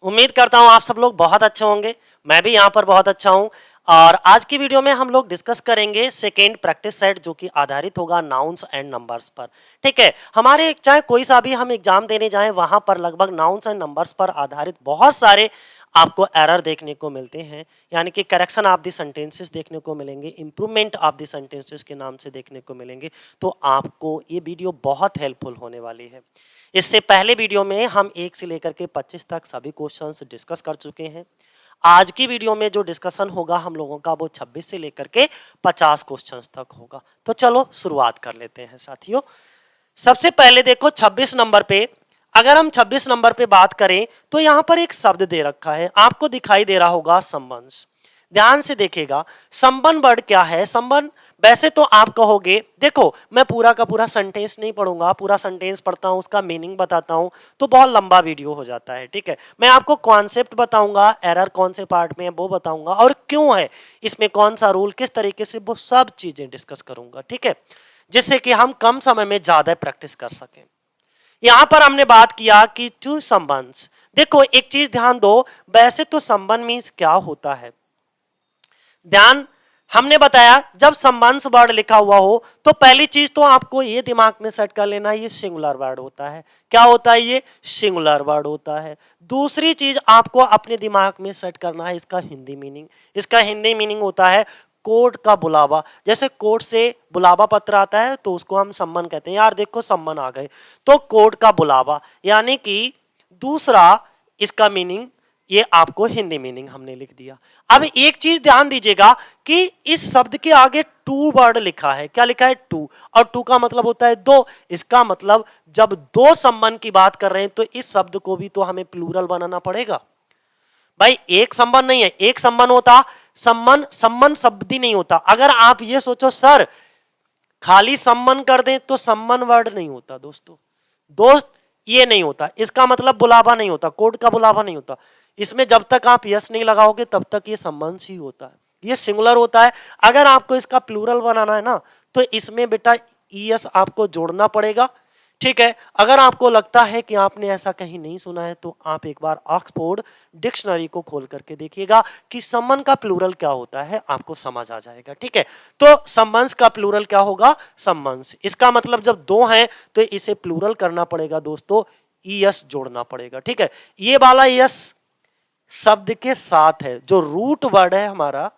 उम्मीद करता हूं आप सब लोग बहुत अच्छे होंगे। मैं भी यहाँ पर बहुत अच्छा हूं। और आज की वीडियो में हम लोग डिस्कस करेंगे सेकेंड प्रैक्टिस सेट जो कि आधारित होगा नाउन्स एंड नंबर्स पर। ठीक है, हमारे चाहे कोई सा भी हम एग्जाम देने जाएं वहां पर लगभग नाउन्स एंड नंबर्स पर आधारित बहुत सारे आपको एरर देखने को मिलते हैं, यानी कि करेक्शन ऑफ द सेंटेंसेस देखने को मिलेंगे, इंप्रूवमेंट ऑफ द सेंटेंसेस के नाम से देखने को मिलेंगे। तो आपको ये वीडियो बहुत हेल्पफुल होने वाली है। इससे पहले वीडियो में हम 1 से लेकर के 25 तक सभी क्वेश्चंस डिस्कस कर चुके हैं। आज की वीडियो में जो डिस्कशन होगा हम लोगों का वो 26 से लेकर के 50 क्वेश्चंस तक होगा। तो चलो शुरुआत कर लेते हैं साथियों। सबसे पहले देखो 26 नंबर पे, अगर हम 26 नंबर पे बात करें तो यहां पर एक शब्द दे रखा है, आपको दिखाई दे रहा होगा संबंध। ध्यान से देखिएगा संबंध वर्ड क्या है। संबंध वैसे तो आप कहोगे, देखो मैं पूरा का पूरा सेंटेंस नहीं पढ़ूंगा, पूरा सेंटेंस पढ़ता हूं उसका मीनिंग बताता हूं तो बहुत लंबा वीडियो हो जाता है। ठीक है, मैं आपको कॉन्सेप्ट बताऊंगा, एरर कौन से पार्ट में है वो बताऊंगा और क्यों है, इसमें कौन सा रूल किस तरीके से, वो सब चीजें डिस्कस करूंगा। ठीक है, जिससे कि हम कम समय में ज्यादा प्रैक्टिस कर सकें। यहां पर हमने बात किया कि टू संबंध। देखो एक चीज ध्यान दो, वैसे तो संबंध मीन्स क्या होता है, ध्यान हमने बताया जब संबंध वर्ड लिखा हुआ हो तो पहली चीज तो आपको ये दिमाग में सेट कर लेना, ये सिंगुलर वर्ड होता है। क्या होता है, ये सिंगुलर वर्ड होता है। दूसरी चीज आपको अपने दिमाग में सेट करना है इसका हिंदी मीनिंग। इसका हिंदी मीनिंग होता है कोर्ट का बुलावा। जैसे कोर्ट से बुलावा पत्र आता है तो उसको हम सम्मन कहते हैं, यार देखो सम्मन आ गए, तो कोर्ट का बुलावा। यानी कि दूसरा इसका मीनिंग, ये आपको हिंदी मीनिंग हमने लिख दिया। अब एक चीज ध्यान दीजिएगा कि इस शब्द के आगे टू वर्ड लिखा है। क्या लिखा है, टू, और टू का मतलब होता है दो। इसका मतलब जब दो संबंध की बात कर रहे हैं तो इस शब्द को भी तो हमें प्लूरल बनाना पड़ेगा। भाई एक संबंध नहीं है, एक संबंध होता, संबंध संबंध शब्द ही नहीं होता। अगर आप ये सोचो सर खाली संबंध कर दें तो संबंध वर्ड नहीं होता दोस्तों, दोस्त ये नहीं होता। इसका मतलब बुलावा नहीं होता, कोर्ट का बुलावा नहीं होता। इसमें जब तक आप यस नहीं लगाओगे तब तक ये संबंध ही होता है, ये सिंगुलर होता है। अगर आपको इसका प्लूरल बनाना है ना तो इसमें बेटा ईएस आपको जोड़ना पड़ेगा। ठीक है, अगर आपको लगता है कि आपने ऐसा कहीं नहीं सुना है तो आप एक बार ऑक्सफोर्ड डिक्शनरी को खोल करके देखिएगा कि संबंध का प्लूरल क्या होता है, आपको समझ आ जाएगा। ठीक है, तो संबंध का प्लूरल क्या होगा, संबंध। इसका मतलब जब दो हैं तो इसे प्लूरल करना पड़ेगा दोस्तों, ईएस जोड़ना पड़ेगा। ठीक है, ये वाला ईएस शब्द के साथ है, जो रूट वर्ड है हमारा,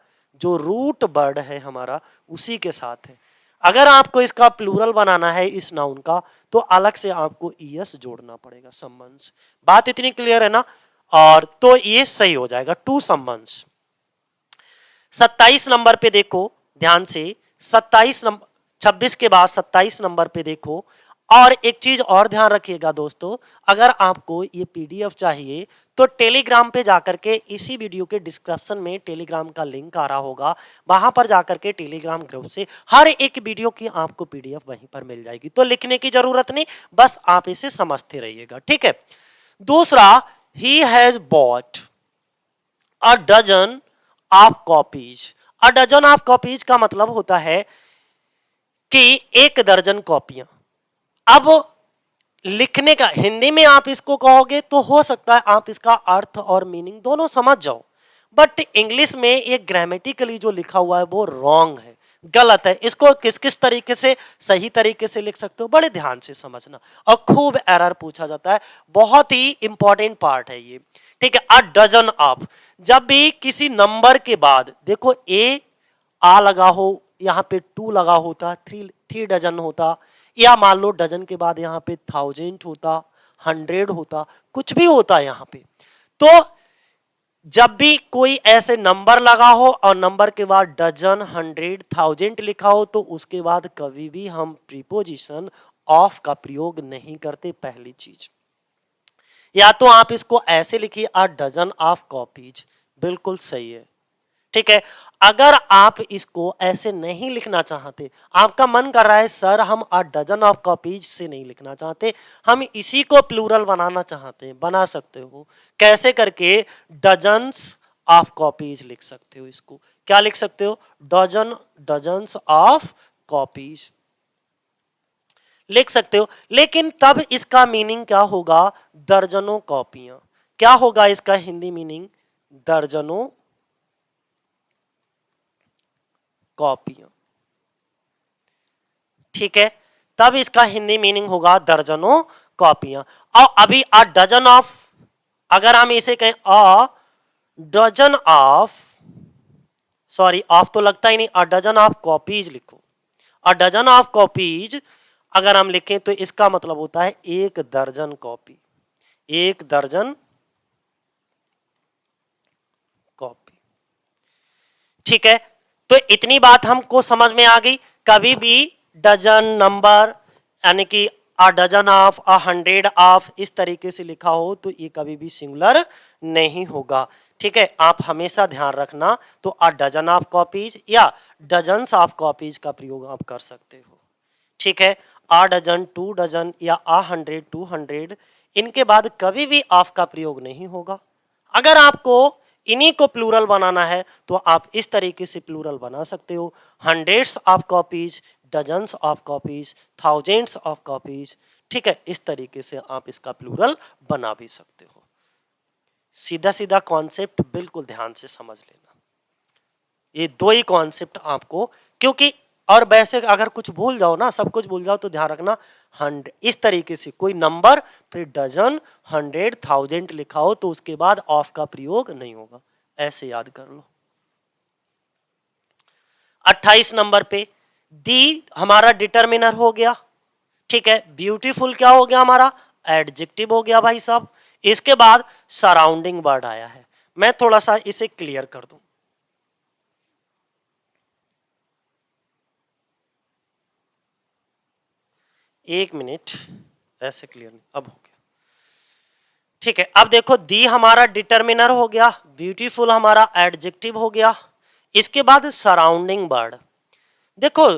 जो रूट वर्ड है हमारा उसी के साथ है। अगर आपको इसका प्लूरल बनाना है इस नाउन का तो अलग से आपको ईएस जोड़ना पड़ेगा, संबंध। बात इतनी क्लियर है ना, और तो ये सही हो जाएगा, टू संबंध। 27 नंबर पे देखो ध्यान से, 27 नंबर 26 के बाद 27 नंबर पे देखो। और एक चीज और ध्यान रखिएगा दोस्तों, अगर आपको ये पीडीएफ चाहिए तो टेलीग्राम पे जाकर के इसी वीडियो के डिस्क्रिप्शन में टेलीग्राम का लिंक आ रहा होगा, वहां पर जाकर के टेलीग्राम ग्रुप से हर एक वीडियो की आपको पीडीएफ वहीं पर मिल जाएगी। तो लिखने की जरूरत नहीं, बस आप इसे समझते रहिएगा। ठीक है, दूसरा, he has bought a dozen of copies. A dozen of copies का मतलब होता है कि 1 दर्जन कॉपियां। अब लिखने का हिंदी में आप इसको कहोगे तो हो सकता है आप इसका अर्थ और मीनिंग दोनों समझ जाओ, बट इंग्लिश में एक ग्रामेटिकली जो लिखा हुआ है वो रॉन्ग है, गलत है। इसको किस किस तरीके से सही तरीके से लिख सकते हो, बड़े ध्यान से समझना। और खूब एरर पूछा जाता है, बहुत ही इंपॉर्टेंट पार्ट है ये। ठीक है, अ डजन ऑफ, जब भी किसी नंबर के बाद देखो ए आ लगा हो, यहां पे 2 लगा होता, 3 डजन होता, या मान लो डजन के बाद यहां पे 1000 होता, 100 होता, कुछ भी होता यहां पे। तो जब भी कोई ऐसे नंबर लगा हो और नंबर के बाद डजन, 100, 1000 लिखा हो तो उसके बाद कभी भी हम प्रीपोजिशन ऑफ का प्रयोग नहीं करते। पहली चीज, या तो आप इसको ऐसे लिखिए अ डजन ऑफ कॉपीज, बिल्कुल सही है। ठीक है, अगर आप इसको ऐसे नहीं लिखना चाहते, आपका मन कर रहा है सर हम अ डजन ऑफ कॉपीज से नहीं लिखना चाहते, हम इसी को प्लूरल बनाना चाहते हैं, बना सकते हो। कैसे करके, डजन्स ऑफ कॉपीज लिख सकते हो। इसको क्या लिख सकते हो, डजन, डजन्स ऑफ कॉपीज लिख सकते हो। लेकिन तब इसका मीनिंग क्या होगा, दर्जनों कॉपियां। क्या होगा इसका हिंदी मीनिंग? दर्जनों कॉपियां। ठीक है, तब इसका हिंदी मीनिंग होगा दर्जनों कॉपियां। और अभी अ डजन ऑफ, अगर हम इसे कहें a dozen of, sorry of तो लगता ही नहीं, अ डजन ऑफ कॉपीज लिखो। अ डजन ऑफ कॉपीज अगर हम लिखें तो इसका मतलब होता है एक दर्जन कॉपी, एक दर्जन कॉपी। ठीक है, तो इतनी बात हमको समझ में आ गई। कभी भी डजन नंबर यानी कि a dozen of, a hundred of इस तरीके से लिखा हो तो ये कभी भी सिंगुलर नहीं होगा। ठीक है, आप हमेशा ध्यान रखना। तो अ डजन ऑफ कॉपीज या डजन्स ऑफ कॉपीज का प्रयोग आप कर सकते हो। ठीक है, अ डजन, टू डजन या अ हंड्रेड, 200, इनके बाद कभी भी ऑफ का प्रयोग नहीं होगा। अगर आपको इन्हीं को प्लूरल बनाना है तो आप इस तरीके से प्लूरल बना सकते हो, hundreds of copies, dozens of copies, thousands of copies. ठीक है, इस तरीके से आप इसका प्लूरल बना भी सकते हो। सीधा सीधा कॉन्सेप्ट बिल्कुल ध्यान से समझ लेना, ये दो ही कॉन्सेप्ट आपको, क्योंकि और वैसे अगर कुछ भूल जाओ ना, सब कुछ भूल जाओ तो ध्यान रखना हंड्रेड इस तरीके से कोई नंबर फिर डजन, हंड्रेड, थाउजेंड लिखा हो तो उसके बाद ऑफ का प्रयोग नहीं होगा, ऐसे याद कर लो। 28 नंबर पे दी हमारा डिटर्मिनर हो गया। ठीक है, ब्यूटीफुल क्या हो गया हमारा? एडजेक्टिव हो गया भाई साहब। इसके बाद सराउंडिंग वर्ड आया है, मैं थोड़ा सा इसे क्लियर कर दूं। एक मिनट, ऐसे क्लियर नहीं, अब हो गया। ठीक है, अब देखो दी हमारा डिटर्मिनर हो गया, ब्यूटीफुल हमारा एडजेक्टिव हो गया। इसके बाद सराउंडिंग वर्ड। देखो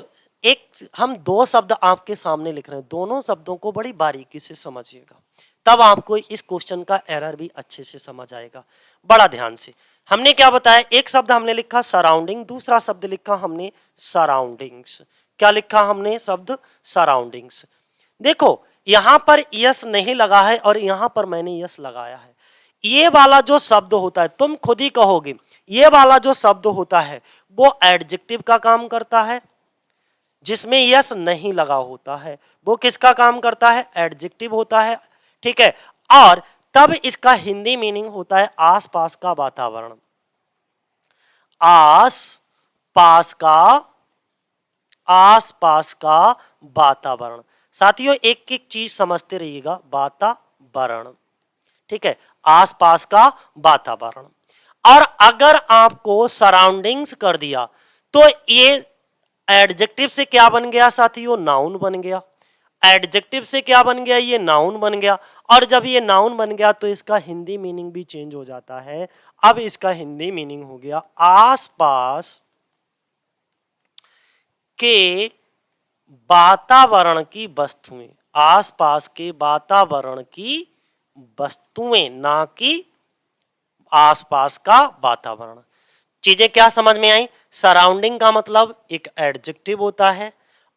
एक हम दो शब्द आपके सामने लिख रहे हैं, दोनों शब्दों को बड़ी बारीकी से समझिएगा, तब आपको इस क्वेश्चन का एरर भी अच्छे से समझ आएगा। बड़ा ध्यान से हमने क्या बताया, एक शब्द हमने लिखा सराउंडिंग, दूसरा शब्द लिखा हमने सराउंडिंग्स। क्या लिखा हमने? शब्द सराउंडिंग्स। देखो यहां पर यस नहीं लगा है और यहां पर मैंने यस लगाया है। ये वाला जो शब्द होता है, तुम खुद ही कहोगे, ये वाला जो शब्द होता है वो एडजेक्टिव का काम करता है, जिसमें यस नहीं लगा होता है वो किसका काम करता है? एडजेक्टिव होता है। ठीक है, और तब इसका हिंदी मीनिंग होता है आसपास का वातावरण, आस पास का, आसपास का वातावरण। साथियों एक एक चीज समझते रहिएगा, वातावरण। ठीक है, आसपास का वातावरण। और अगर आपको सराउंडिंग्स कर दिया तो ये एडजेक्टिव से क्या बन गया साथियों? नाउन बन गया। एडजेक्टिव से क्या बन गया? ये नाउन बन गया। और जब ये नाउन बन गया तो इसका हिंदी मीनिंग भी चेंज हो जाता है। अब इसका हिंदी मीनिंग हो गया आसपास के वातावरण की वस्तुएं, आसपास के वातावरण की वस्तुएं, ना कि आसपास का वातावरण। चीजें क्या समझ में आई? सराउंडिंग का मतलब एक एडजेक्टिव होता है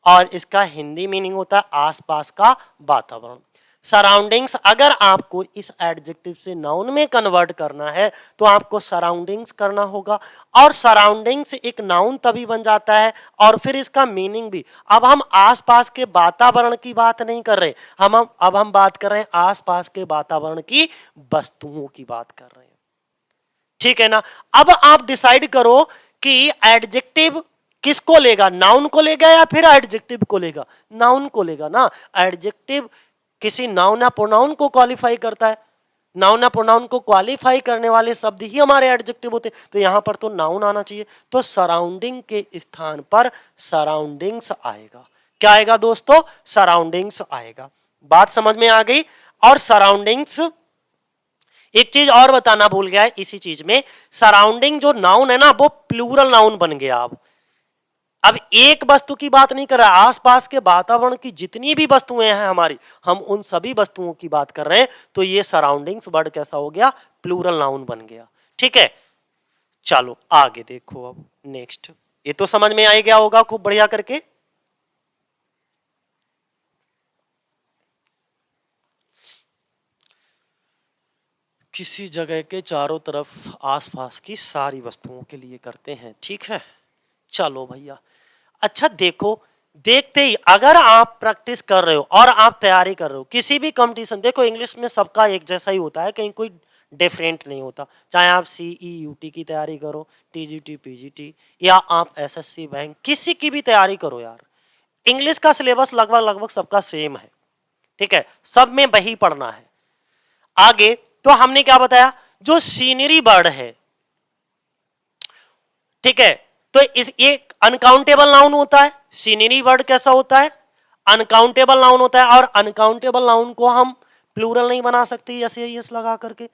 और इसका हिंदी मीनिंग होता है आसपास का वातावरण। सराउंडिंग्स अगर आपको इस एडजेक्टिव से नाउन में कन्वर्ट करना है तो आपको सराउंडिंग्स करना होगा, और सराउंडिंग्स एक नाउन तभी बन जाता है और फिर इसका मीनिंग भी। अब हम आसपास के वातावरण की बात नहीं कर रहे, अब हम बात कर रहे हैं आसपास के वातावरण की वस्तुओं की बात कर रहे हैं। ठीक है ना? अब आप डिसाइड करो कि एडजेक्टिव किसको लेगा, नाउन को लेगा या फिर एडजेक्टिव को लेगा? नाउन को लेगा ना। एडजेक्टिव किसी नाउन या प्रोनाउन को क्वालिफाई करता है, नाउन या प्रोनाउन को क्वालिफाई करने वाले शब्द ही हमारे एडजेक्टिव होते हैं, तो यहां पर तो नाउन आना चाहिए। तो सराउंडिंग के स्थान पर सराउंडिंग्स आएगा। क्या आएगा दोस्तों? सराउंडिंग्स आएगा। बात समझ में आ गई? और सराउंडिंग्स, एक चीज और बताना भूल गया है इसी चीज में, सराउंडिंग जो नाउन है ना वो प्लूरल नाउन बन गया। अब एक वस्तु की बात नहीं कर रहा, आसपास के वातावरण की जितनी भी वस्तुएं हैं हमारी, हम उन सभी वस्तुओं की बात कर रहे हैं। तो ये सराउंडिंग्स वर्ड कैसा हो गया? प्लूरल नाउन बन गया। ठीक है, चलो आगे देखो। अब नेक्स्ट, ये तो समझ में आ गया होगा खूब बढ़िया करके। किसी जगह के चारों तरफ आसपास की सारी वस्तुओं के लिए करते हैं, ठीक है। चलो भैया, अच्छा देखो, देखते ही अगर आप प्रैक्टिस कर रहे हो और आप तैयारी कर रहे हो किसी भी कंपटीशन, देखो इंग्लिश में सबका एक जैसा ही होता है, कहीं कोई डिफरेंट नहीं होता, चाहे आप CEUT की तैयारी करो, TGT PGT, या आप SSC बैंक, किसी की भी तैयारी करो यार, इंग्लिश का सिलेबस लगभग लगभग सबका सेम है, ठीक है, सब में वही पढ़ना है। आगे तो हमने क्या बताया, जो सीनरी वर्ड है, ठीक है, तो इस एक अनकाउंटेबल नाउन होता है। सीनरी वर्ड कैसा होता है, अनकाउंटेबल नाउन होता है, और अनकाउंटेबल नाउन को हम प्लूरल नहीं बना सकते ऐसे यस लगा करके,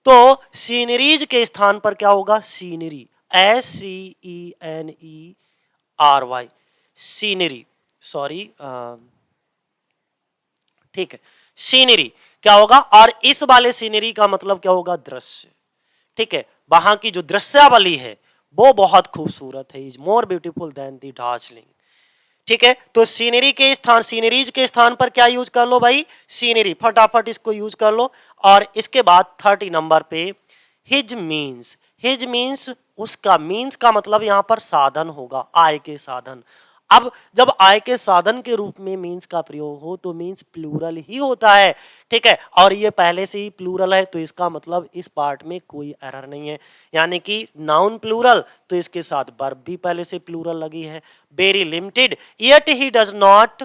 तो सीनरीज के स्थान पर क्या होगा, सीनरी, SCENERY, सीनरी, सॉरी, ठीक है, सीनरी क्या होगा, और इस वाले सीनरी का मतलब क्या होगा, दृश्य, ठीक है, वहां की जो दृश्यावली है वो बहुत खूबसूरत है, इज मोर ब्यूटीफुल देन दी दार्जिलिंग, ठीक है। तो सीनरी के स्थान, सीनरीज के स्थान पर क्या यूज कर लो भाई, सीनरी, फटाफट इसको यूज कर लो। और इसके बाद 30 नंबर पे हिज मीन्स, हिज मीन्स, उसका, मीन्स का मतलब यहां पर साधन होगा, आय के साधन। अब जब आय के साधन के रूप में मीन्स का प्रयोग हो तो मीन्स प्लूरल ही होता है, ठीक है, और ये पहले से ही प्लूरल है, तो इसका मतलब इस पार्ट में कोई एरर नहीं है, यानी कि नाउन प्लूरल तो इसके साथ वर्ब भी पहले से प्लूरल लगी है। Very limited yet he does not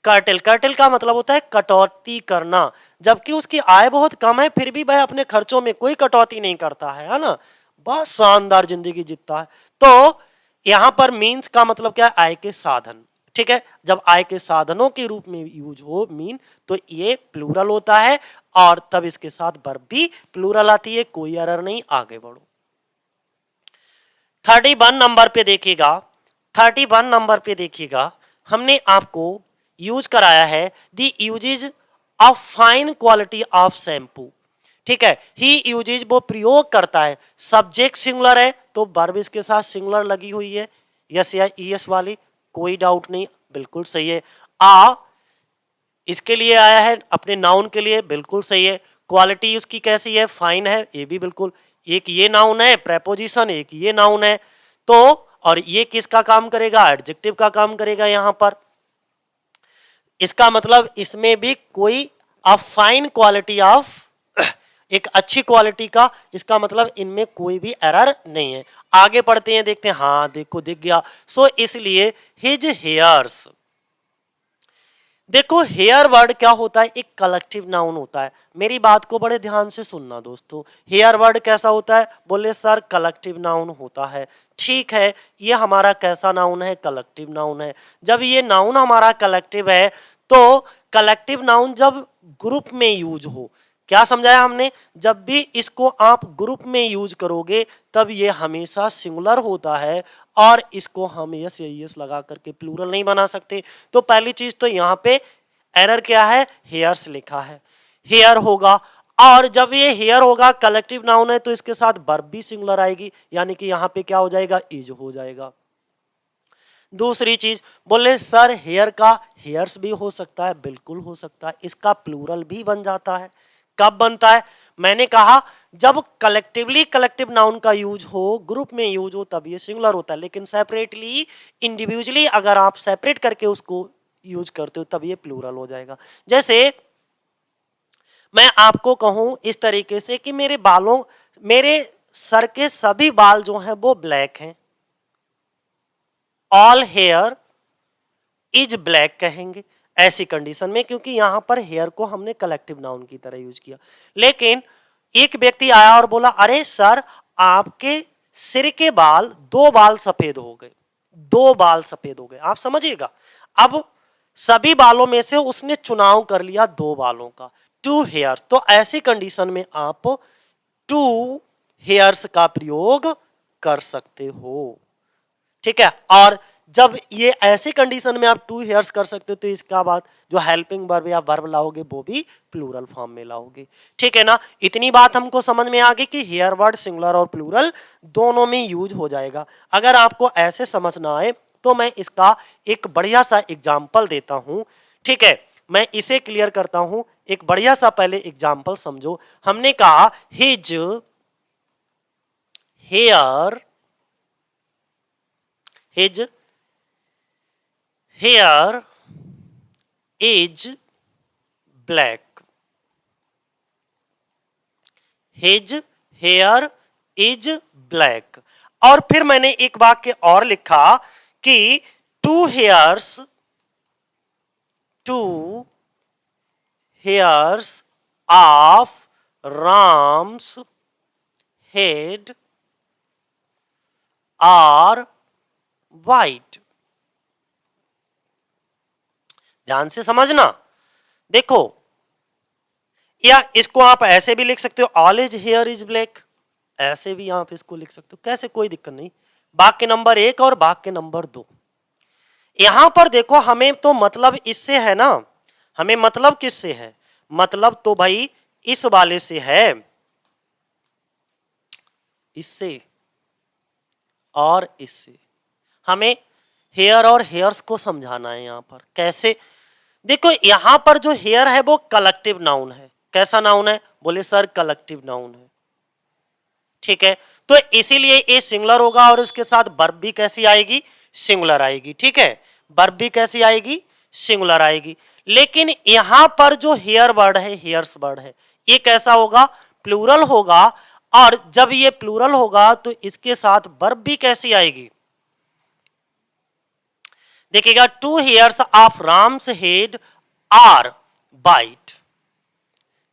curtail, curtail का मतलब होता है कटौती करना, जबकि उसकी आय बहुत कम है फिर भी वह अपने खर्चों में कोई कटौती नहीं करता है ना, बहुत शानदार जिंदगी जीता है। तो यहां पर मीन्स का मतलब क्या है, आय के साधन, ठीक है, जब आय के साधनों के रूप में यूज हो मीन तो ये प्लूरल होता है, और तब इसके साथ वर्ब भी प्लूरल आती है, कोई एरर नहीं। आगे बढ़ो, 31 नंबर पे देखिएगा, 31 नंबर पे देखिएगा, हमने आपको यूज कराया है the usages of fine quality of shampoo, ठीक है, ही यूजेज वो प्रयोग करता है, सब्जेक्ट सिंगुलर है तो वर्ब इसके साथ सिंगुलर लगी हुई है, यस या ईएस वाली, कोई डाउट नहीं, बिल्कुल सही है। आ इसके लिए आया है, अपने नाउन के लिए, बिल्कुल सही है। क्वालिटी उसकी कैसी है, फाइन है, ये भी बिल्कुल, एक ये नाउन है प्रेपोजिशन, एक ये नाउन है, तो और ये किसका काम करेगा, एडजेक्टिव का काम करेगा यहां पर, इसका मतलब इसमें भी कोई अ फाइन क्वालिटी ऑफ, एक अच्छी क्वालिटी का, इसका मतलब इनमें कोई भी एरर नहीं है। आगे पढ़ते हैं, देखते हैं, हाँ देखो दिख गया, सो इसलिए हिज हेयर्स, देखो हेयर वर्ड क्या होता है, एक कलेक्टिव नाउन होता है, मेरी बात को बड़े ध्यान से सुनना दोस्तों, हेयर वर्ड कैसा होता है, बोले सर कलेक्टिव नाउन होता है, ठीक है, ये हमारा कैसा नाउन है, कलेक्टिव नाउन है। जब ये नाउन हमारा कलेक्टिव है तो कलेक्टिव नाउन जब ग्रुप में यूज हो, क्या समझाया हमने, जब भी इसको आप ग्रुप में यूज करोगे तब ये हमेशा सिंगुलर होता है, और इसको हम यस या यस लगा करके प्लूरल नहीं बना सकते। तो पहली चीज तो यहाँ पे एरर क्या है, हेयर्स लिखा है, हेयर होगा, और जब ये हेयर होगा कलेक्टिव नाउन है तो इसके साथ वर्ब भी सिंगुलर आएगी, यानी कि यहाँ पे क्या हो जाएगा, इज हो जाएगा। दूसरी चीज, बोले सर हेयर का हेयर्स भी हो सकता है, बिल्कुल हो सकता है, इसका प्लूरल भी बन जाता है। कब बनता है, मैंने कहा जब कलेक्टिवली कलेक्टिव नाउन का यूज हो, ग्रुप में यूज हो, तब ये सिंगुलर होता है, लेकिन सेपरेटली इंडिविजुअली अगर आप सेपरेट करके उसको यूज करते हो तब ये प्लूरल हो जाएगा। जैसे मैं आपको कहूं इस तरीके से कि मेरे बालों, मेरे सर के सभी बाल जो हैं वो ब्लैक हैं, ऑल हेयर इज ब्लैक कहेंगे ऐसी कंडीशन में, क्योंकि यहां पर हेयर को हमने कलेक्टिव नाउन की तरह यूज किया। लेकिन एक व्यक्ति आया और बोला अरे सर आपके सिर के बाल, दो बाल सफेद हो गए, दो बाल सफेद हो गए, आप समझिएगा, अब सभी बालों में से उसने चुनाव कर लिया दो बालों का, टू हेयर्स, तो ऐसी कंडीशन में आप टू हेयर्स का प्रयोग कर सकते हो, ठीक है। और जब ये ऐसी कंडीशन में आप टू हेयर्स कर सकते हो तो इसका बाद जो हेल्पिंग वर्ब या वर्ब लाओगे वो भी प्लूरल फॉर्म में लाओगे, ठीक है ना। इतनी बात हमको समझ में आ गई कि हेयर वर्ड सिंगुलर और प्लूरल दोनों में यूज हो जाएगा। अगर आपको ऐसे समझ ना आए तो मैं इसका एक बढ़िया सा एग्जाम्पल देता हूं, ठीक है, मैं इसे क्लियर करता हूं एक बढ़िया सा पहले एग्जाम्पल समझो। हमने कहा his hair, his hair is black, his hair is black. और फिर मैंने एक वाक्य और लिखा कि two hairs of Ram's head are white. ध्यान से समझना, देखो, या इसको आप ऐसे भी लिख सकते हो, all is here is black, ऐसे भी आप इसको लिख सकते हो, कैसे, कोई दिक्कत नहीं। वाक्य नंबर 1 और वाक्य नंबर 2। यहां पर देखो, हमें तो मतलब इससे है ना, हमें मतलब किससे है? मतलब तो भाई इस वाले से है, इससे और इससे। हमें हेयर और हेयर्स को समझाना है यहां पर। कैसे? देखो, यहां पर जो हेयर है वो कलेक्टिव नाउन है। कैसा नाउन है? बोले सर कलेक्टिव नाउन है। ठीक है, तो इसीलिए ये सिंगुलर होगा और उसके साथ वर्ब भी कैसी आएगी? सिंगुलर आएगी। ठीक है, वर्ब भी कैसी आएगी? सिंगुलर आएगी। लेकिन यहां पर जो हेयर वर्ड है, हेयर्स वर्ड है, ये कैसा होगा? प्लूरल होगा। और जब ये प्लूरल होगा तो इसके साथ वर्ब भी कैसी आएगी? देखिएगा, two hairs of Ram's head are white.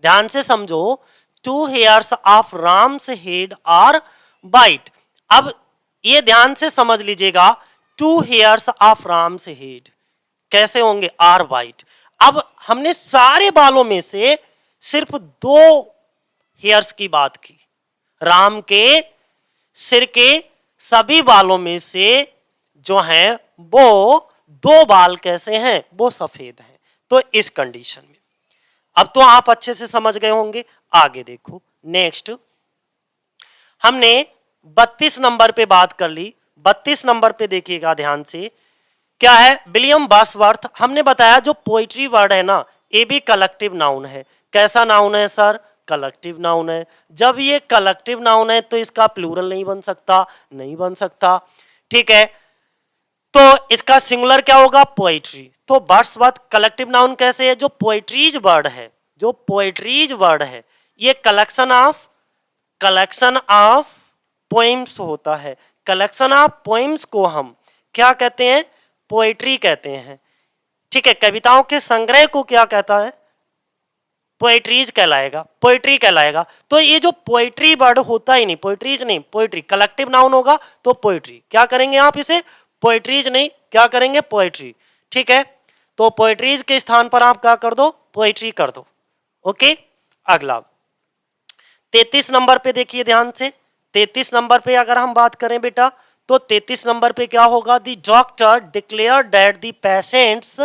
ध्यान से समझो, two hairs of Ram's head are white. अब ये ध्यान से समझ लीजिएगा, two hairs of Ram's head कैसे होंगे? Are white. अब हमने सारे बालों में से सिर्फ 2 हेयर्स की बात की। राम के सिर के सभी बालों में से जो हैं वो 2 बाल कैसे हैं? वो सफेद हैं। तो इस कंडीशन में अब तो आप अच्छे से समझ गए होंगे। आगे देखो, नेक्स्ट हमने 32 नंबर पे बात कर ली। 32 नंबर पे देखिएगा ध्यान से, क्या है? William Wordsworth. हमने बताया जो पोइट्री वर्ड है ना, ये भी कलेक्टिव नाउन है। कैसा नाउन है सर? कलेक्टिव नाउन है। जब ये कलेक्टिव नाउन है तो इसका प्लूरल नहीं बन सकता, नहीं बन सकता। ठीक है, तो इसका सिंगुलर क्या होगा? पोइट्री। तो वर्ड्सवर्थ कलेक्टिव नाउन कैसे है? जो पोइट्रीज वर्ड है, जो पोइट्रीज वर्ड है, ये कलेक्शन ऑफ पोइम्स होता है। कलेक्शन ऑफ पोइम्स को हम क्या कहते हैं? पोइट्री कहते हैं। ठीक है, कविताओं के संग्रह को क्या कहता है? पोइट्रीज कहलाएगा, पोइट्री कहलाएगा। तो ये जो पोइट्री वर्ड होता ही नहीं, पोइट्रीज नहीं, पोइट्री कलेक्टिव नाउन होगा तो पोइट्री। क्या करेंगे आप इसे? पोइट्रीज नहीं, क्या करेंगे? पोइट्री। ठीक है, तो पोइट्रीज के स्थान पर आप क्या कर दो? पोइट्री कर दो। ओके, अगला 33 नंबर पे देखिए ध्यान से। 33 नंबर पे अगर हम बात करें बेटा, तो 33 नंबर पे क्या होगा? The doctor declare that the patients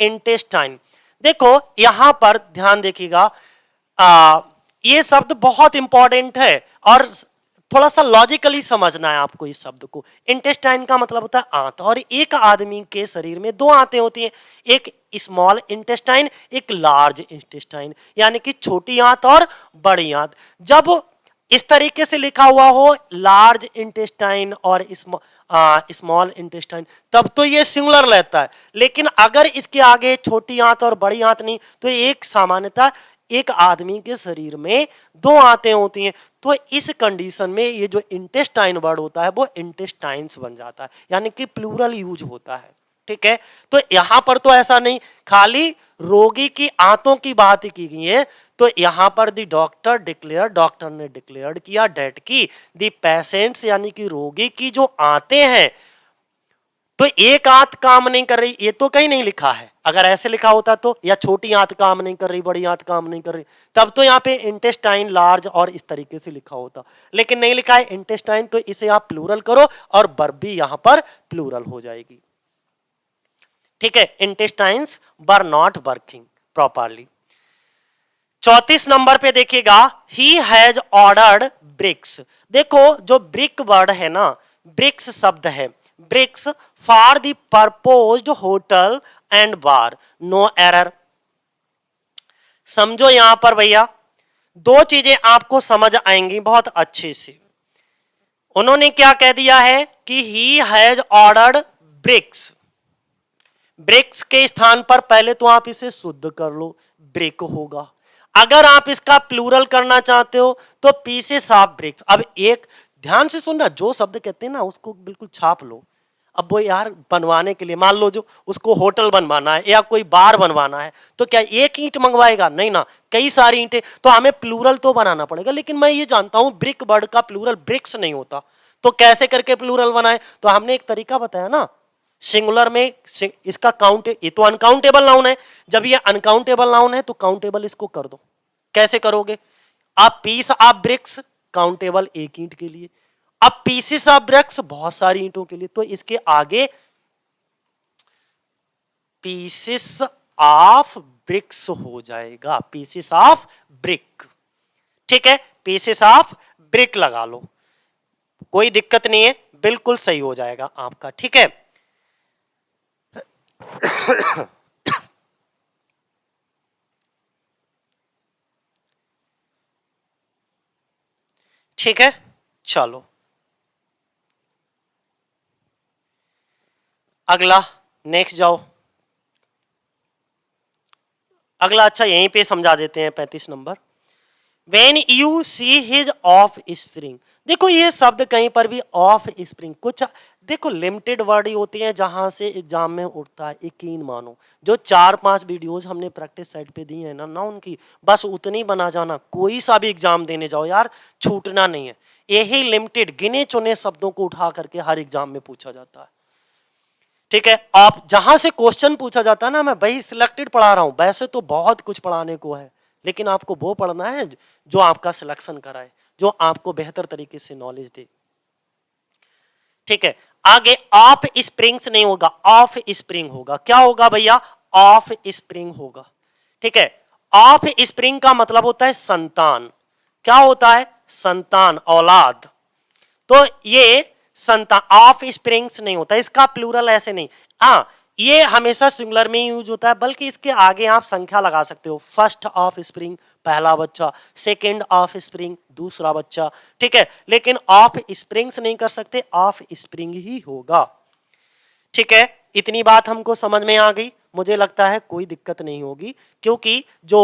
intestine. देखो यहां पर ध्यान देखिएगा, ये शब्द बहुत इंपॉर्टेंट है और थोड़ा सा लॉजिकली समझना है आपको इस शब्द को। इंटेस्टाइन का मतलब होता है आंत, और एक आदमी के शरीर में 2 आंतें होती हैं, एक स्मॉल इंटेस्टाइन, एक लार्ज इंटेस्टाइन, यानी कि छोटी आंत और बड़ी आंत। जब इस तरीके से लिखा हुआ हो लार्ज इंटेस्टाइन और स्मॉल इंटेस्टाइन, तब तो ये सिंगुलर रहता है। लेकिन अगर इसके आगे छोटी आंत और बड़ी आंत नहीं, तो एक सामान्यता एक आदमी के शरीर में 2 आंतें होती हैं। तो इस कंडीशन में ये जो इंटेस्टाइन वर्ड होता है वो इंटेस्टाइन्स बन जाता है, यानी कि प्लूरल यूज होता है। ठीक है, तो यहां पर तो ऐसा नहीं, खाली रोगी की आंतों की बात की गई है। तो यहां पर द डॉक्टर डिक्लेयर, डॉक्टर ने डिक्लेयर किया डेट की द पेशेंट्स, यानी कि रोगी की जो आंतें हैं, तो एक आंत काम नहीं कर रही, ये तो कहीं नहीं लिखा है। अगर ऐसे लिखा होता तो, या छोटी आंत काम नहीं कर रही, बड़ी आंत काम नहीं कर रही, तब तो यहाँ पे इंटेस्टाइन लार्ज और इस तरीके से लिखा होता। लेकिन नहीं लिखा है इंटेस्टाइन, तो इसे आप प्लूरल करो और वर्ब भी यहां पर प्लूरल हो जाएगी। ठीक है, intestines were not working properly. 34 number पे देखिएगा, ही हैज ऑर्डर्ड ब्रिक्स। देखो जो ब्रिक वर्ड है ना, ब्रिक्स शब्द है, bricks for the proposed hotel and bar, no error. समझो यहां पर भैया दो चीजें आपको समझ आएंगी बहुत अच्छे से। उन्होंने क्या कह दिया है कि he has ordered bricks. Bricks के स्थान पर पहले तो आप इसे शुद्ध कर लो, ब्रिक होगा। अगर आप इसका प्लूरल करना चाहते हो तो पीसेस ऑफ ब्रिक्स। अब एक ध्यान से सुनना, जो शब्द कहते हैं ना उसको बिल्कुल छाप लो। अब वो यार बनवाने के लिए मान लो जो उसको होटल बनवाना है या कोई बार बनवाना है तो क्या एक ईंट मंगवाएगा? नहीं ना, कई सारी ईंटें, तो हमें प्लूरल तो बनाना पड़ेगा। लेकिन मैं ये जानता हूं ब्रिक वर्ड का प्लूरल ब्रिक्स नहीं होता, तो कैसे करके प्लूरल बनाए? तो हमने एक तरीका बताया ना, सिंगुलर में इसका काउंट, ये तो अनकाउंटेबल नाउन है, जब ये अनकाउंटेबल नाउन है तो काउंटेबल इसको कर दो। कैसे करोगे? आप पीस ऑफ ब्रिक्स काउंटेबल एक ईंट के लिए, अब पीसेस ऑफ ब्रिक्स बहुत सारी ईंटों के लिए, तो इसके आगे पीसेस ऑफ ब्रिक्स हो जाएगा, पीसेस ऑफ ब्रिक। ठीक है, पीसेस ऑफ ब्रिक लगा लो, कोई दिक्कत नहीं है, बिल्कुल सही हो जाएगा आपका। ठीक है, ठीक है, चलो अगला, नेक्स्ट जाओ। अगला अच्छा यहीं पे समझा देते हैं 35 number. When you see his of spring, देखो ये शब्द कहीं पर भी ऑफ स्प्रिंग, कुछ देखो लिमिटेड वर्ड ही होते हैं जहां से एग्जाम में उठता है। यकीन मानो जो 4-5 वीडियोस हमने प्रैक्टिस साइट पे दी है ना उनकी बस उतनी बना जाना, कोई सा भी एग्जाम देने जाओ यार छूटना नहीं है। यही लिमिटेड गिने चुने शब्दों को उठा करके हर एग्जाम में पूछा जाता है। ठीक है, आप जहां से क्वेश्चन पूछा जाता है ना, मैं वही सिलेक्टेड पढ़ा रहा हूं, वैसे तो बहुत कुछ पढ़ाने को है, लेकिन आपको वो पढ़ना है जो आपका सिलेक्शन कराए, जो आपको बेहतर तरीके से नॉलेज दे। ठीक है, आगे ऑफ स्प्रिंग्स नहीं होगा, ऑफ स्प्रिंग होगा। क्या होगा भैया? ऑफ स्प्रिंग होगा। ठीक है, ऑफ स्प्रिंग का मतलब होता है संतान। क्या होता है? संतान, औलाद। तो ये संतान, ऑफ स्प्रिंग्स नहीं होता, इसका प्लूरल ऐसे नहीं। हाँ, ये हमेशा सिंगुलर में यूज होता है, बल्कि इसके आगे आप संख्या लगा सकते हो। फर्स्ट ऑफ स्प्रिंग पहला बच्चा, सेकेंड ऑफ स्प्रिंग दूसरा बच्चा। ठीक है, लेकिन ऑफ स्प्रिंग्स नहीं कर सकते, ऑफ स्प्रिंग ही होगा। ठीक है, इतनी बात हमको समझ में आ गई, मुझे लगता है कोई दिक्कत नहीं होगी, क्योंकि जो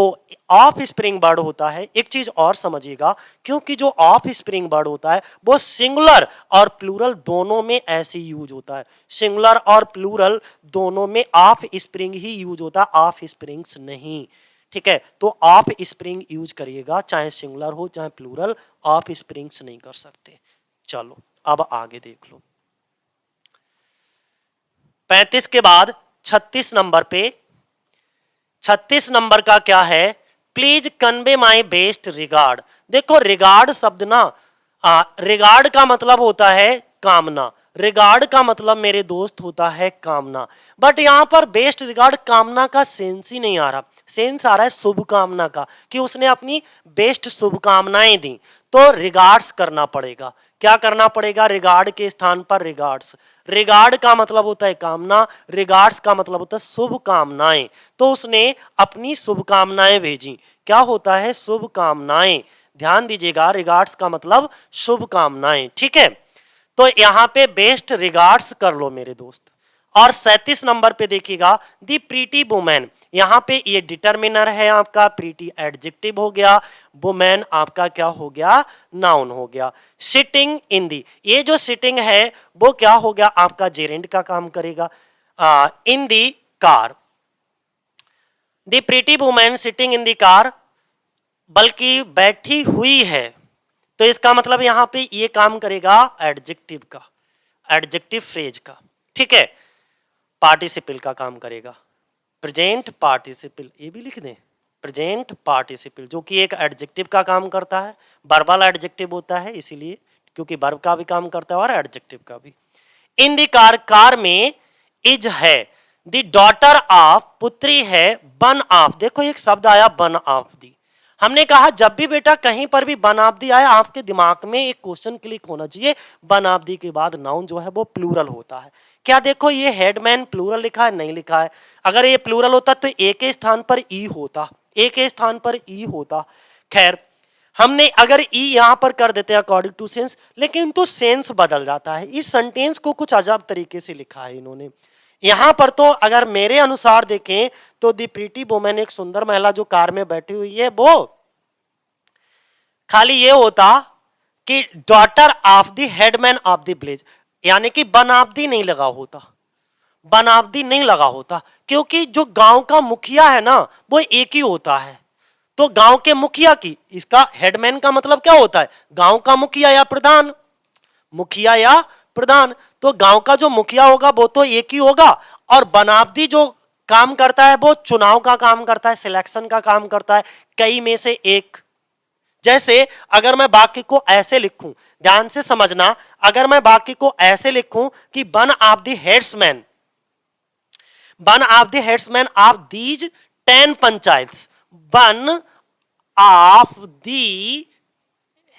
ऑफ स्प्रिंग वर्ड होता है, एक चीज और समझिएगा, क्योंकि जो ऑफ स्प्रिंग वर्ड होता है वो सिंगुलर और प्लूरल दोनों में ऐसे यूज होता है। सिंगुलर और प्लूरल दोनों में ऑफ स्प्रिंग ही यूज होता है, ऑफ स्प्रिंग्स नहीं। ठीक है, तो ऑफ स्प्रिंग यूज करिएगा, चाहे सिंगुलर हो चाहे प्लूरल, ऑफ स्प्रिंग्स नहीं कर सकते। चलो अब आगे देख लो। 35 के बाद 36 नंबर पे, 36 नंबर का क्या है? Please convey my best regard. देखो रिगार्ड शब्द ना, रिगार्ड का मतलब होता है कामना, रिगार्ड का मतलब मेरे दोस्त होता है कामना, बट यहां पर बेस्ट रिगार्ड कामना का सेंस ही नहीं आ रहा, सेंस आ रहा है शुभकामना का, कि उसने अपनी बेस्ट शुभकामनाएं दी, तो रिगार्ड्स करना पड़ेगा। क्या करना पड़ेगा? रिगार्ड के स्थान पर रिगार्ड्स। रिगार्ड का मतलब होता है कामना, रिगार्ड्स का मतलब होता है शुभकामनाएं, तो उसने अपनी शुभकामनाएं भेजी। क्या होता है? शुभकामनाएं। ध्यान दीजिएगा, रिगार्ड्स का मतलब शुभकामनाएं। ठीक है, तो यहां पे बेस्ट रिगार्ड्स कर लो मेरे दोस्त। और 37 नंबर पे देखिएगा, दी प्रीटी वुमेन, यहां पे ये डिटर्मिनर है आपका, प्रीटी एडजेक्टिव हो गया, वुमेन आपका क्या हो गया? नाउन हो गया। सिटिंग इन दी, ये जो सिटिंग है वो क्या हो गया आपका? जेरेंड का काम करेगा। In the car, the pretty women sitting in the car, बल्कि बैठी हुई है, तो इसका मतलब यहां पे ये काम करेगा एडजेक्टिव का, एडजेक्टिव फ्रेज का। ठीक है, पार्टिसिपल का काम करेगा, प्रेजेंट पार्टिसिपल, ये भी लिख दें, प्रेजेंट पार्टिसिपल, जो कि एक एडजेक्टिव का काम करता है, वर्बल एडजेक्टिव होता है इसीलिए, क्योंकि वर्ब का भी काम करता है और एडजेक्टिव का भी। इन दी कार, कार में इज है, दी डॉटर ऑफ, पुत्री है, बन ऑफ, देखो एक शब्द आया बन ऑफ दी। हमने कहा जब भी बेटा कहीं पर भी बन ऑफ दी आए, आपके दिमाग में एक क्वेश्चन क्लिक होना चाहिए, बन ऑफ दी के बाद नाउन जो है वो प्लूरल होता है। क्या देखो ये हेडमैन प्लूरल लिखा है? नहीं लिखा है। अगर ये प्लूरल होता तो ए के स्थान पर ई होता, ए के स्थान पर ई होता। खैर हमने अगर ई यहां पर कर देते हैं अकॉर्डिंग टू सेंस, लेकिन तो सेंस बदल जाता है। इस सेंटेंस को कुछ अजब तरीके से लिखा है इन्होंने। यहां पर तो अगर मेरे अनुसार देखें तो दी प्रीटी वुमेन, एक सुंदर महिला जो कार में बैठी हुई है, वो खाली ये होता कि daughter of the headman of the village, यानी कि बनावटी नहीं लगा होता, बनावटी नहीं लगा होता, क्योंकि जो गांव का मुखिया है ना वो एक ही होता है। तो गांव के मुखिया की, इसका हेडमैन का मतलब क्या होता है? गांव का मुखिया या प्रधान, मुखिया या प्रधान। तो गांव का जो मुखिया होगा वो तो एक ही होगा, और बनावटी जो काम करता है वो चुनाव का काम करता है, सिलेक्शन का काम करता है, कई में से एक। जैसे अगर मैं वाक्य को ऐसे लिखूं, ध्यान से समझना, अगर मैं वाक्य को ऐसे लिखूं कि one of the headsman, one of the headsman of these 10 panchayats, one of the